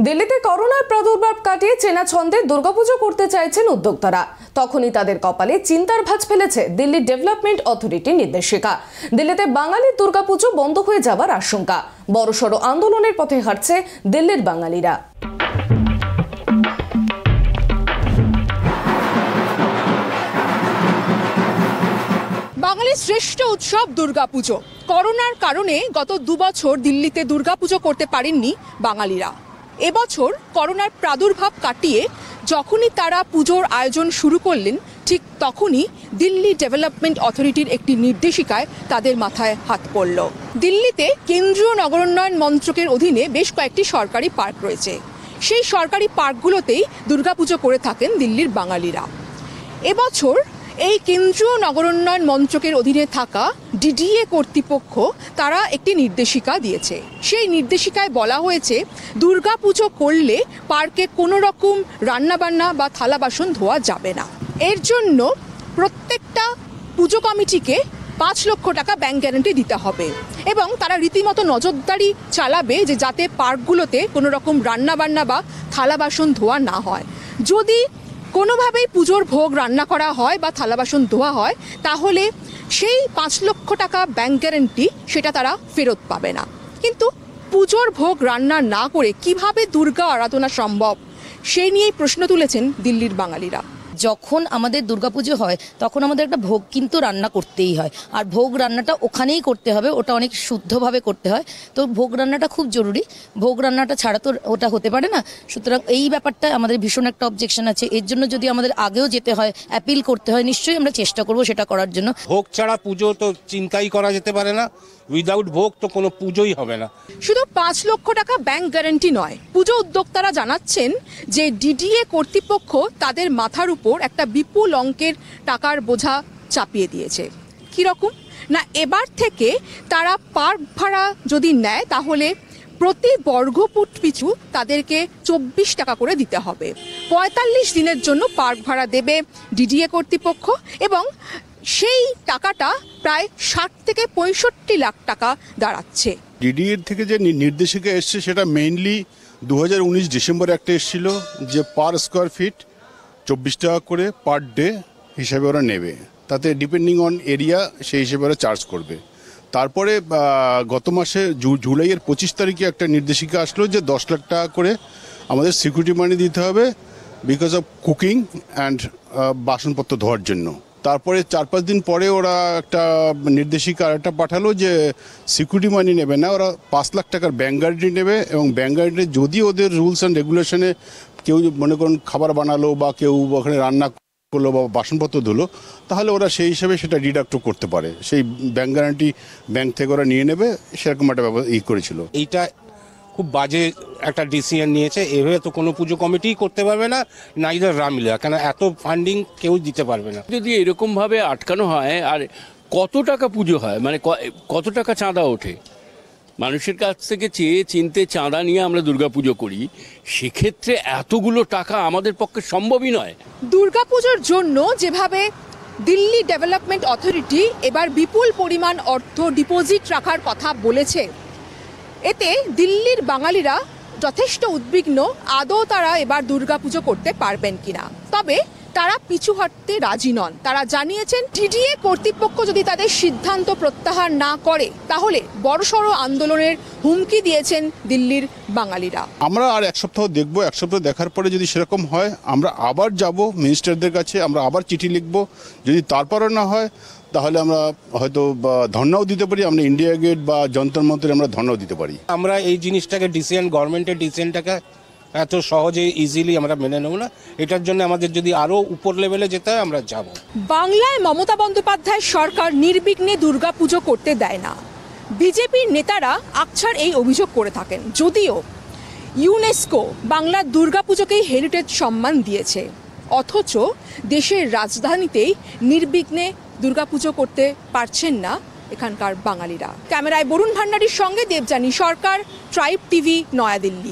দিল্লিতে করোনার প্রাদুর্ভাব কাটিয়ে চেনা ছন্দে দুর্গাপুজো করতে চাইছেন উদ্যোক্তারা। তখনই তাদের কপালে চিন্তার ভাঁজ ফেলেছে দিল্লি ডেভেলপমেন্ট অথরিটির নির্দেশিকা। দিল্লিতে বাঙালির দুর্গাপুজো বন্ধ হয়ে যাবার আশঙ্কা। বড়সড় আন্দোলনের পথে হাঁটছে দিল্লির বাঙালিরা। বাঙালির শ্রেষ্ঠ উৎসব দুর্গাপুজো। করোনার কারণে গত 2 বছর দিল্লিতে দুর্গাপুজো করতে পারেননি বাঙালিরা। এবছর করোনার প্রাদুর্ভাব কাটিয়ে যখনই তারা পুজোর আয়োজন শুরু করলেন, ঠিক তখনই দিল্লি ডেভেলপমেন্ট অথরিটির একটি নির্দেশিকায় তাদের মাথায় হাত পড়ল। দিল্লিতে কেন্দ্রীয় নগরোন্নয়ন মন্ত্রকের অধীনে বেশ কয়েকটি সরকারি পার্ক রয়েছে। সেই সরকারি পার্কগুলোতেই দুর্গাপুজো করে থাকেন দিল্লির বাঙালিরা। এবছর এই কেন্দ্রীয় নগরোন্নয়ন মন্ত্রকের অধীনে থাকা ডিডিএ কর্তৃপক্ষ তারা একটি নির্দেশিকা দিয়েছে। সেই নির্দেশিকায় বলা হয়েছে দুর্গাপুজো করলে পার্কে কোনো রকম রান্নাবান্না বা থালা বাসন ধোয়া যাবে না। এর জন্য প্রত্যেকটা পুজো কমিটিকে 5 লক্ষ টাকা ব্যাংক গ্যারান্টি দিতে হবে এবং তারা রীতিমতো নজরদারি চালাবে যে যাতে পার্কগুলোতে কোনো রকম রান্নাবান্না বা থালা বাসন ধোয়া না হয়। যদি কোনোভাবেই পুজোর ভোগ রান্না করা হয় বা থালা বাসন ধোয়া হয়, তাহলে সেই 5 লক্ষ টাকা ব্যাংক গ্যারান্টি সেটা তারা ফেরত পাবে না। কিন্তু পুজোর ভোগ রান্না না করে কিভাবে দুর্গা আরাধনা সম্ভব, সেই নিয়েই প্রশ্ন তুলেছেন দিল্লির বাঙালিরা। যখন আমাদের দুর্গাপুজো হয় তখন আমাদের একটা ভোগ কিন্তু রান্না করতেই হয়, আর ভোগ রান্নাটা ওখানেই করতে হবে, ওটা অনেক শুদ্ধভাবে করতে হয়। তো ভোগ রান্নাটা খুব জরুরি, ভোগ রান্নাটা ছাড়া তো ওটা হতে পারে না। সুতরাং এই ব্যাপারটা আমাদের ভীষণ একটা অবজেকশন আছে। এর জন্য যদি আমাদের আগেও যেতে হয়, অ্যাপিল করতে হয়, নিশ্চয়ই আমরা চেষ্টা করবো সেটা করার জন্য। ভোগ ছাড়া পুজো তো চিন্তাই করা যেতে পারে না। উইদাউট ভোগ তো কোনো পুজোই হবে না। শুধু 5 লক্ষ টাকা ব্যাংক গ্যারান্টি নয়, পুজো উদ্যোক্তারা জানাচ্ছেন যে ডিডিএ কর্তৃপক্ষ তাদের মাথার উপর একটা বিপুল অঙ্কের টাকার বোঝা চাপিয়ে দিয়েছে। কিরকম না, এবার থেকে তারা পার্ক ভাড়া যদি নেয় তাহলে প্রতি বর্গফুট পিছু তাদেরকে 24 টাকা করে দিতে হবে। 45 দিনের জন্য পার্ক ভাড়া দেবে ডিডিএ কর্তৃপক্ষ এবং সেই টাকাটা প্রায় 60 থেকে 65 লাখ টাকা দাঁড়াচ্ছে। ডিডিএর থেকে যে নির্দেশিকা এসছে সেটা মেইনলি 2019 ডিসেম্বরে একটা এসেছিল যে পার স্কোয়ার ফিট 24 টাকা করে পার ডে হিসাবে ওরা নেবে, তাতে ডিপেন্ডিং অন এরিয়া সেই হিসেবে ওরা চার্জ করবে। তারপরে গত মাসে জুলাইয়ের 25 তারিখে একটা নির্দেশিকা আসলো যে 10 লাখ টাকা করে আমাদের সিকিউরিটি মানি দিতে হবে বিকজ অফ কুকিং অ্যান্ড বাসনপত্র ধোয়ার জন্য। তারপরে 4-5 দিন পরে ওরা একটা নির্দেশিকা আরেকটা পাঠালো যে সিকিউরিটি মানি নেবে না, ওরা 5 লাখ টাকার ব্যাংক গ্যারান্টি নেবে এবং ব্যাংক গ্যারান্টি যদি ওদের রুলস অ্যান্ড রেগুলেশনে কেউ মনে করুন খাবার বানালো বা কেউ ওখানে রান্না করলো বা বাসনপত্র ধুলো, তাহলে ওরা সেই হিসাবে সেটা ডিডাক্টও করতে পারে। সেই ব্যাংক গ্যারান্টি ব্যাংক থেকে ওরা নিয়ে নেবে, সেরকম একটা করেছিল। এইটা খুব বাজে একটা ডিসিশন নিয়েছে। এভাবে তো কোনো পুজো কমিটিই করতে পারবে না, নাইদার রামলীলা, কেন এত ফান্ডিং কেউ দিতে পারবে না। যদি এরকমভাবে আটকানো হয়, আর কত টাকা পুজো হয়, মানে কত টাকা চাঁদা ওঠে, মানুষের কাছ থেকে চেয়ে চিনতে চাঁদা নিয়ে আমরা দুর্গাপুজো করি, সেক্ষেত্রে এতগুলো টাকা আমাদের পক্ষে সম্ভবই নয়। দুর্গাপুজোর জন্য যেভাবে দিল্লি ডেভেলপমেন্ট অথরিটি এবার বিপুল পরিমাণ অর্থ ডিপোজিট রাখার কথা বলেছে, এতে দিল্লির বাঙালিরা যথেষ্ট উদ্বিগ্ন আদৌ তারা এবার দুর্গাপুজো করতে পারবেন কিনা। তবে তারা পিছু হটতে রাজি নন। তারা জানিয়েছেন ডিডিএ কর্তৃপক্ষ যদি তাদের সিদ্ধান্ত প্রত্যাহার না করে তাহলে বড়সড় আন্দোলনের হুমকি দিয়েছেন দিল্লির বাঙালিরা। আমরা আর 1 সপ্তাহ দেখবো, 1 সপ্তাহ দেখার পরে যদি সেরকম হয় আমরা আবার যাব মিনিস্টারদের কাছে, আমরা আবার চিঠি লিখবো। যদি তারপরও না হয় তাহলে আমরা হয়তো ধর্নাও দিতে পারি, আমরা ইন্ডিয়া গেট বা যন্তর মন্ত্রে আমরা ধর্নাও দিতে পারি। আমরা এই জিনিসটাকে গভর্নমেন্টের ডিসিশনটাকে এত সহজে ইজিলি আমরা মেনে নেব না। এটার জন্য আমাদের যদি আরো উপর লেভেলে যেতে হয় আমরা যাব। বাংলায় মমতা বন্দ্যোপাধ্যায় সরকার নির্বিঘ্নে দুর্গাপুজো করতে দেয় না, বিজেপির নেতারা আকছার এই অভিযোগ করে থাকেন। যদিও ইউনেস্কো বাংলার দুর্গাপুজোকেই হেরিটেজ সম্মান দিয়েছে, অথচ দেশের রাজধানীতেই নির্বিঘ্নে দুর্গাপুজো করতে পারছেন না এখানকার বাঙালিরা। ক্যামেরায় বরুণ ভান্ডারীর সঙ্গে দেবযানী সরকার, ট্রাইব টিভি, নয়াদিল্লি।